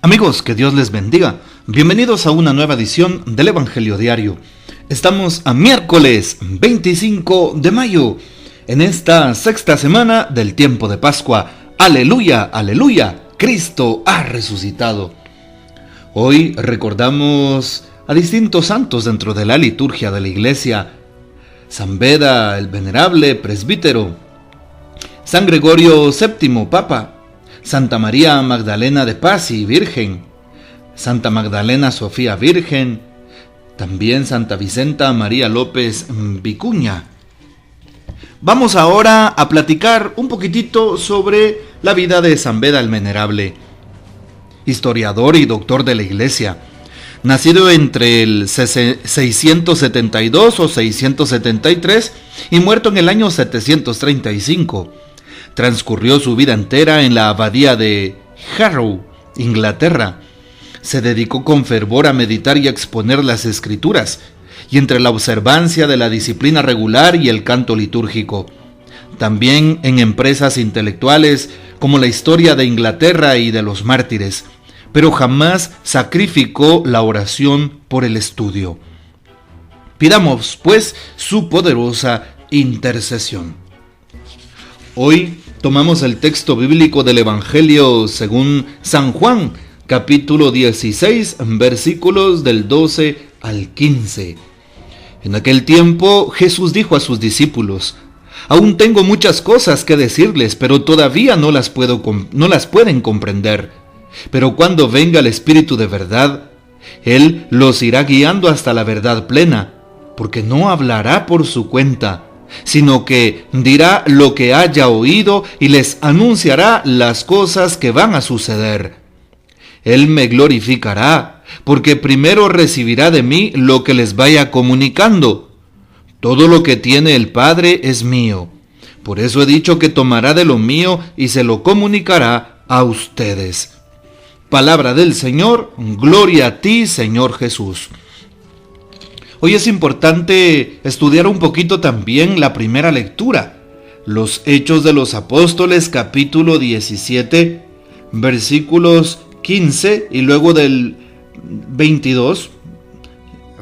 Amigos, que Dios les bendiga. Bienvenidos a una nueva edición del Evangelio Diario. Estamos a miércoles 25 de mayo, en esta sexta semana del tiempo de Pascua. Aleluya, aleluya, Cristo ha resucitado. Hoy recordamos a distintos santos dentro de la liturgia de la iglesia. San Beda el Venerable, presbítero. San Gregorio VII, Papa. Santa María Magdalena de Pazzi, Virgen. Santa Magdalena Sofía, Virgen. También Santa Vicenta María López Vicuña. Vamos ahora a platicar un poquitito sobre la vida de San Beda el Venerable, historiador y doctor de la Iglesia. Nacido entre el 672 o 673 y muerto en el año 735. Transcurrió su vida entera en la abadía de Harrow, Inglaterra. Se dedicó con fervor a meditar y a exponer las Escrituras, y entre la observancia de la disciplina regular y el canto litúrgico. También en empresas intelectuales como la historia de Inglaterra y de los mártires, pero jamás sacrificó la oración por el estudio. Pidamos, pues, su poderosa intercesión. Hoy tomamos el texto bíblico del Evangelio según San Juan, capítulo 16, versículos del 12 al 15. En aquel tiempo Jesús dijo a sus discípulos: aún tengo muchas cosas que decirles, pero todavía no las pueden comprender. Pero cuando venga el Espíritu de verdad, Él los irá guiando hasta la verdad plena, porque no hablará por su cuenta, sino que dirá lo que haya oído y les anunciará las cosas que van a suceder. Él me glorificará, porque primero recibirá de mí lo que les vaya comunicando. Todo lo que tiene el Padre es mío. Por eso he dicho que tomará de lo mío y se lo comunicará a ustedes. Palabra del Señor, gloria a ti, Señor Jesús. Hoy es importante estudiar un poquito también la primera lectura, los Hechos de los Apóstoles, capítulo 17, versículos 15 y luego del 22.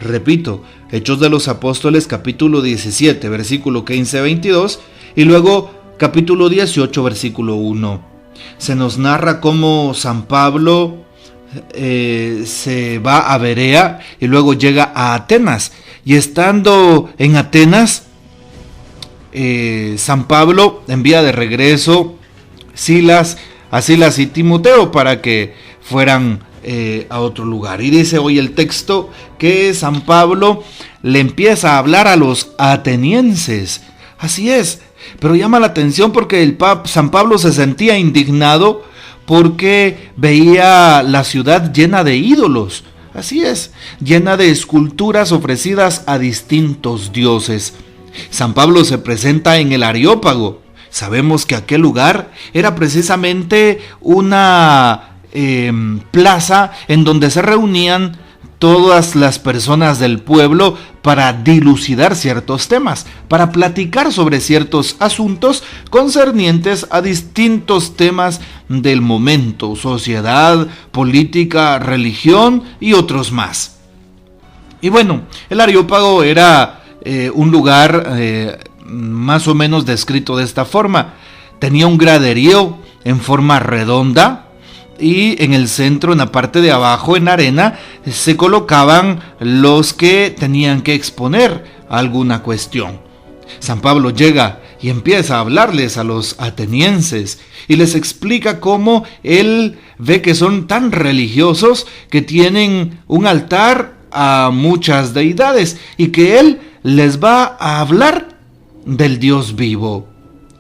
Repito, Hechos de los Apóstoles, capítulo 17, versículo 15-22 y luego capítulo 18, versículo 1. Se nos narra cómo San Pablo se va a Berea y luego llega a Atenas, y estando en Atenas, San Pablo envía de regreso a Silas y Timoteo para que fueran a otro lugar. Y dice hoy el texto que San Pablo le empieza a hablar a los atenienses. Así es, pero llama la atención porque San Pablo se sentía indignado porque veía la ciudad llena de ídolos. Así es, llena de esculturas ofrecidas a distintos dioses. San Pablo se presenta en el Areópago. Sabemos que aquel lugar era precisamente una plaza en donde se reunían todas las personas del pueblo para dilucidar ciertos temas, para platicar sobre ciertos asuntos concernientes a distintos temas del momento: sociedad, política, religión y otros más. Y bueno, el Areópago era un lugar más o menos descrito de esta forma. Tenía un graderío en forma redonda, y en el centro, en la parte de abajo, en arena, se colocaban los que tenían que exponer alguna cuestión. San Pablo llega y empieza a hablarles a los atenienses y les explica cómo él ve que son tan religiosos que tienen un altar a muchas deidades y que él les va a hablar del Dios vivo.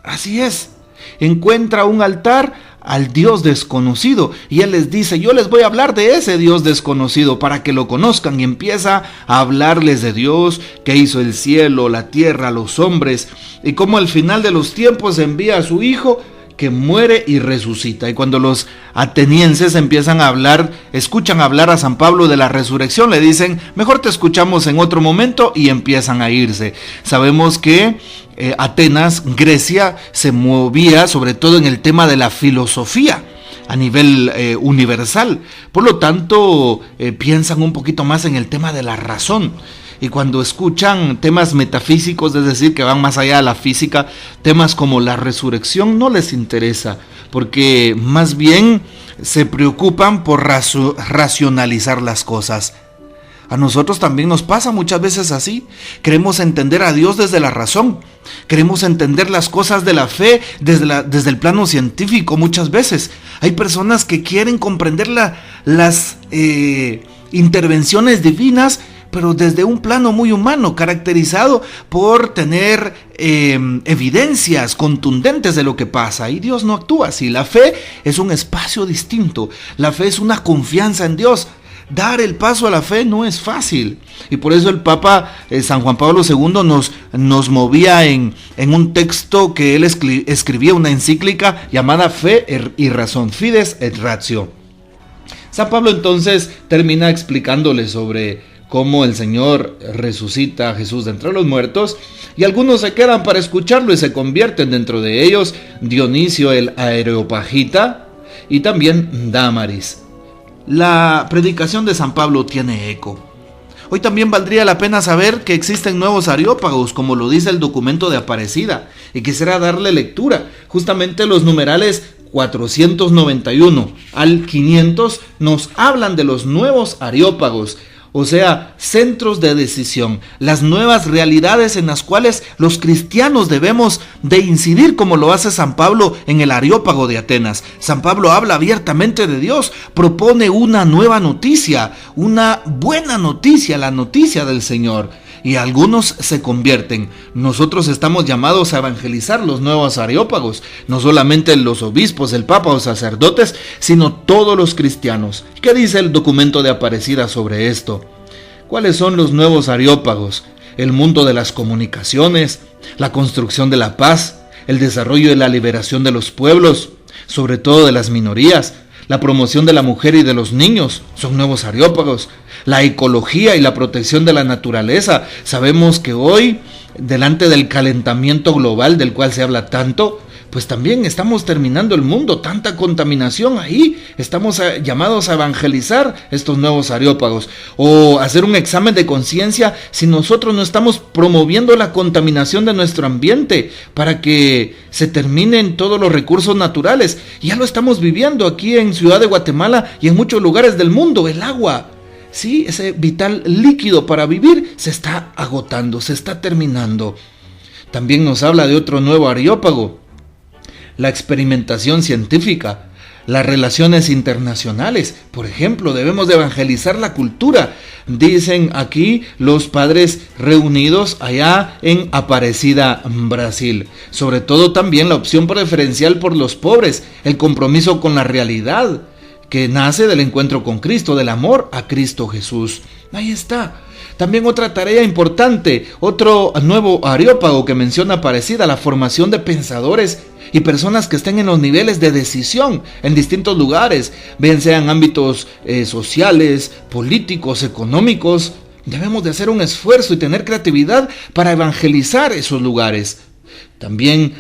Así es, encuentra un altar al Dios desconocido y él les dice: yo les voy a hablar de ese Dios desconocido para que lo conozcan, y empieza a hablarles de Dios que hizo el cielo, la tierra, los hombres, y cómo al final de los tiempos envía a su Hijo que muere y resucita. Y cuando los atenienses escuchan hablar a San Pablo de la resurrección, le dicen: mejor te escuchamos en otro momento, y empiezan a irse. Sabemos que Atenas, Grecia, se movía sobre todo en el tema de la filosofía. a nivel universal. Por lo tanto, piensan un poquito más en el tema de la razón. Y cuando escuchan temas metafísicos, es decir, que van más allá de la física, temas como la resurrección no les interesa, porque más bien se preocupan por racionalizar las cosas. A nosotros también nos pasa muchas veces así. Queremos entender a Dios desde la razón. Queremos entender las cosas de la fe desde el plano científico muchas veces. Hay personas que quieren comprender las intervenciones divinas, pero desde un plano muy humano, caracterizado por tener evidencias contundentes de lo que pasa. Y Dios no actúa así. La fe es un espacio distinto. La fe es una confianza en Dios. Dar el paso a la fe no es fácil. Y por eso el Papa San Juan Pablo II nos movía en un texto que él escribía, una encíclica llamada Fe y Razón, Fides et Ratio. San Pablo entonces termina explicándole sobre cómo el Señor resucita a Jesús de entre los muertos, y algunos se quedan para escucharlo y se convierten, dentro de ellos Dionisio el Areopagita y también Dámaris. La predicación de San Pablo tiene eco. Hoy también valdría la pena saber que existen nuevos areópagos, como lo dice el documento de Aparecida, y quisiera darle lectura. Justamente los numerales 491 al 500 nos hablan de los nuevos areópagos, o sea, centros de decisión, las nuevas realidades en las cuales los cristianos debemos de incidir, como lo hace San Pablo en el Areópago de Atenas. San Pablo habla abiertamente de Dios, propone una nueva noticia, una buena noticia, la noticia del Señor. Y algunos se convierten. Nosotros estamos llamados a evangelizar los nuevos areópagos, no solamente los obispos, el papa o sacerdotes, sino todos los cristianos. ¿Qué dice el documento de Aparecida sobre esto? ¿Cuáles son los nuevos areópagos? El mundo de las comunicaciones, la construcción de la paz, el desarrollo de la liberación de los pueblos, sobre todo de las minorías, la promoción de la mujer y de los niños, son nuevos areópagos. La ecología y la protección de la naturaleza. Sabemos que hoy, delante del calentamiento global del cual se habla tanto, pues también estamos terminando el mundo, tanta contaminación ahí. Estamos llamados a evangelizar estos nuevos areópagos, o hacer un examen de conciencia si nosotros no estamos promoviendo la contaminación de nuestro ambiente para que se terminen todos los recursos naturales. Ya lo estamos viviendo aquí en Ciudad de Guatemala y en muchos lugares del mundo. El agua, sí, ese vital líquido para vivir, se está agotando, se está terminando. También nos habla de otro nuevo areópago: la experimentación científica, las relaciones internacionales. Por ejemplo, debemos de evangelizar la cultura, dicen aquí los padres reunidos allá en Aparecida, Brasil. Sobre todo también la opción preferencial por los pobres, el compromiso con la realidad que nace del encuentro con Cristo, del amor a Cristo Jesús. Ahí está. También otra tarea importante, otro nuevo areópago que menciona Aparecida: la formación de pensadores y personas que estén en los niveles de decisión en distintos lugares, bien sean ámbitos sociales, políticos, económicos. Debemos de hacer un esfuerzo y tener creatividad para evangelizar esos lugares. También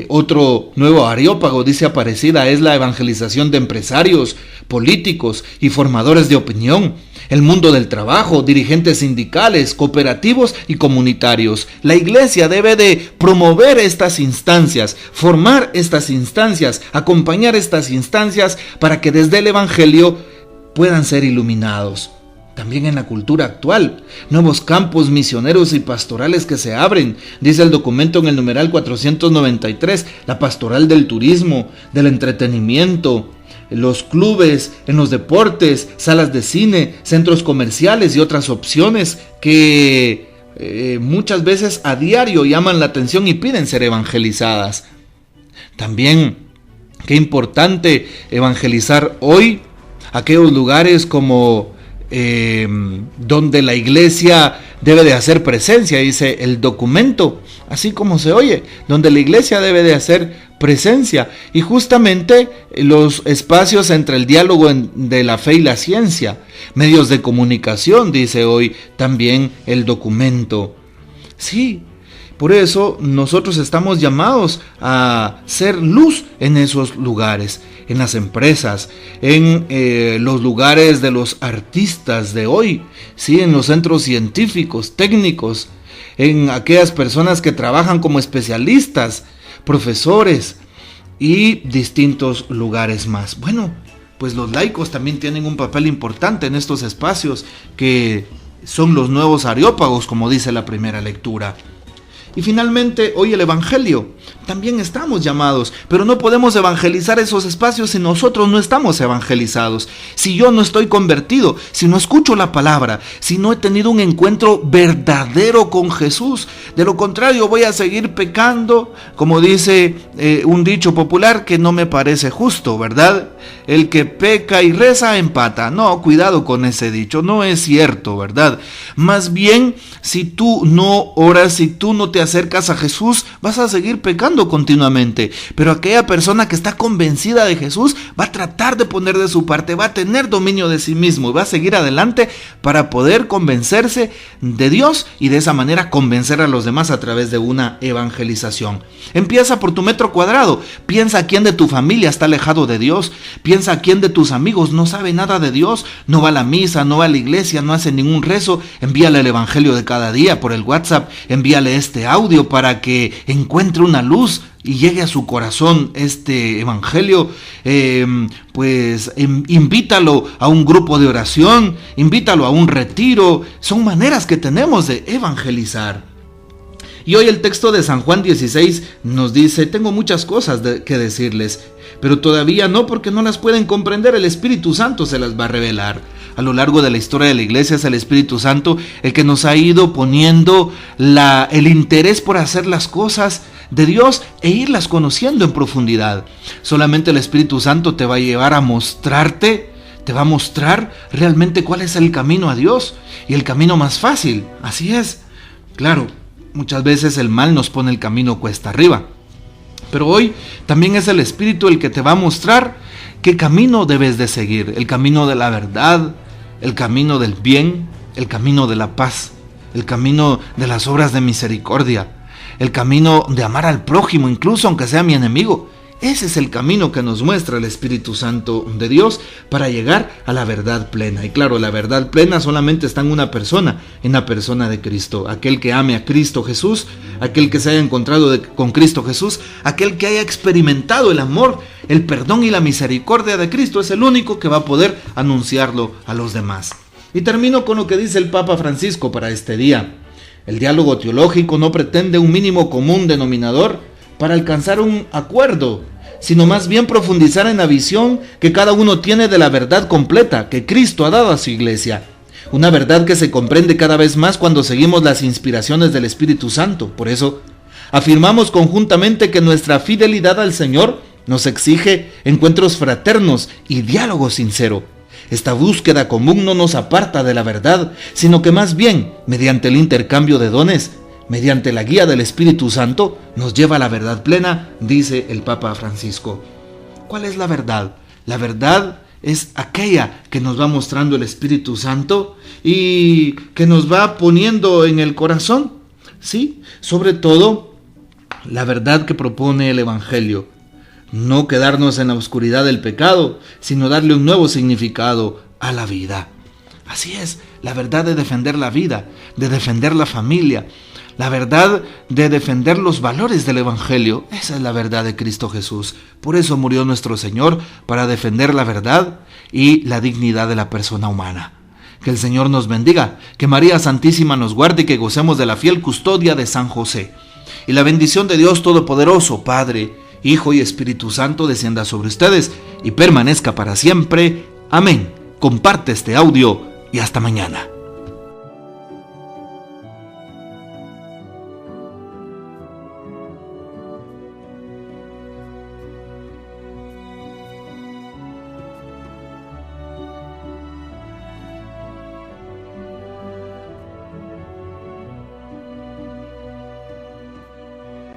otro nuevo areópago, dice Aparecida, es la evangelización de empresarios, políticos y formadores de opinión, el mundo del trabajo, dirigentes sindicales, cooperativos y comunitarios. La iglesia debe de promover estas instancias, formar estas instancias, acompañar estas instancias para que desde el evangelio puedan ser iluminados. También en la cultura actual, nuevos campos misioneros y pastorales que se abren, dice el documento en el numeral 493, la pastoral del turismo, del entretenimiento, los clubes, en los deportes, salas de cine, centros comerciales y otras opciones que muchas veces a diario llaman la atención y piden ser evangelizadas. También, qué importante evangelizar hoy aquellos lugares como donde la iglesia debe de hacer presencia, dice el documento, así como se oye, donde la iglesia debe de hacer presencia, y justamente los espacios entre el diálogo de la fe y la ciencia, medios de comunicación, dice hoy también el documento. Sí, Por eso nosotros estamos llamados a ser luz en esos lugares, en las empresas, en los lugares de los artistas de hoy, ¿sí? En los centros científicos, técnicos, en aquellas personas que trabajan como especialistas, profesores y distintos lugares más. Bueno, pues los laicos también tienen un papel importante en estos espacios que son los nuevos areópagos, como dice la primera lectura. Y finalmente, hoy el Evangelio. También estamos llamados, pero no podemos evangelizar esos espacios si nosotros no estamos evangelizados. Si yo no estoy convertido, si no escucho la palabra, si no he tenido un encuentro verdadero con Jesús. De lo contrario, voy a seguir pecando, como dice un dicho popular que no me parece justo, ¿verdad? El que peca y reza empata. No, cuidado con ese dicho, no es cierto, ¿verdad? Más bien, si tú no oras, si tú no te acercas a Jesús, vas a seguir pecando continuamente. Pero aquella persona que está convencida de Jesús va a tratar de poner de su parte, va a tener dominio de sí mismo y va a seguir adelante para poder convencerse de Dios y de esa manera convencer a los demás a través de una evangelización. Empieza por tu metro cuadrado. Piensa quién de tu familia está alejado de Dios. Piensa quién de tus amigos no sabe nada de Dios, no va a la misa, no va a la iglesia, no hace ningún rezo. Envíale el evangelio de cada día por el WhatsApp, envíale este audio para que encuentre una luz y llegue a su corazón este evangelio. Invítalo a un grupo de oración, invítalo a un retiro. Son maneras que tenemos de evangelizar. Y hoy el texto de San Juan 16 nos dice: tengo muchas cosas que decirles, pero todavía no, porque no las pueden comprender. El Espíritu Santo se las va a revelar. A lo largo de la historia de la iglesia es el Espíritu Santo el que nos ha ido poniendo el interés por hacer las cosas de Dios e irlas conociendo en profundidad. Solamente el Espíritu Santo te va a llevar a mostrarte, te va a mostrar realmente cuál es el camino a Dios y el camino más fácil. Así es. Claro, muchas veces el mal nos pone el camino cuesta arriba, pero hoy también es el Espíritu el que te va a mostrar qué camino debes de seguir: el camino de la verdad, el camino del bien, el camino de la paz, el camino de las obras de misericordia, el camino de amar al prójimo, incluso aunque sea mi enemigo. Ese es el camino que nos muestra el Espíritu Santo de Dios para llegar a la verdad plena. Y claro, la verdad plena solamente está en una persona, en la persona de Cristo. Aquel que ame a Cristo Jesús, aquel que se haya encontrado con Cristo Jesús, aquel que haya experimentado el amor, el perdón y la misericordia de Cristo, es el único que va a poder anunciarlo a los demás. Y termino con lo que dice el Papa Francisco para este día. El diálogo teológico no pretende un mínimo común denominador para alcanzar un acuerdo, sino más bien profundizar en la visión que cada uno tiene de la verdad completa que Cristo ha dado a su iglesia. Una verdad que se comprende cada vez más cuando seguimos las inspiraciones del Espíritu Santo. Por eso, afirmamos conjuntamente que nuestra fidelidad al Señor nos exige encuentros fraternos y diálogo sincero. Esta búsqueda común no nos aparta de la verdad, sino que más bien, mediante el intercambio de dones, mediante la guía del Espíritu Santo, nos lleva a la verdad plena, dice el Papa Francisco. ¿Cuál es la verdad? La verdad es aquella que nos va mostrando el Espíritu Santo y que nos va poniendo en el corazón, ¿sí? Sobre todo, la verdad que propone el Evangelio. No quedarnos en la oscuridad del pecado, sino darle un nuevo significado a la vida. Así es, la verdad de defender la vida, de defender la familia, la verdad de defender los valores del Evangelio. Esa es la verdad de Cristo Jesús. Por eso murió nuestro Señor, para defender la verdad y la dignidad de la persona humana. Que el Señor nos bendiga, que María Santísima nos guarde y que gocemos de la fiel custodia de San José. Y la bendición de Dios Todopoderoso, Padre, Hijo y Espíritu Santo, descienda sobre ustedes y permanezca para siempre. Amén. Comparte este audio y hasta mañana.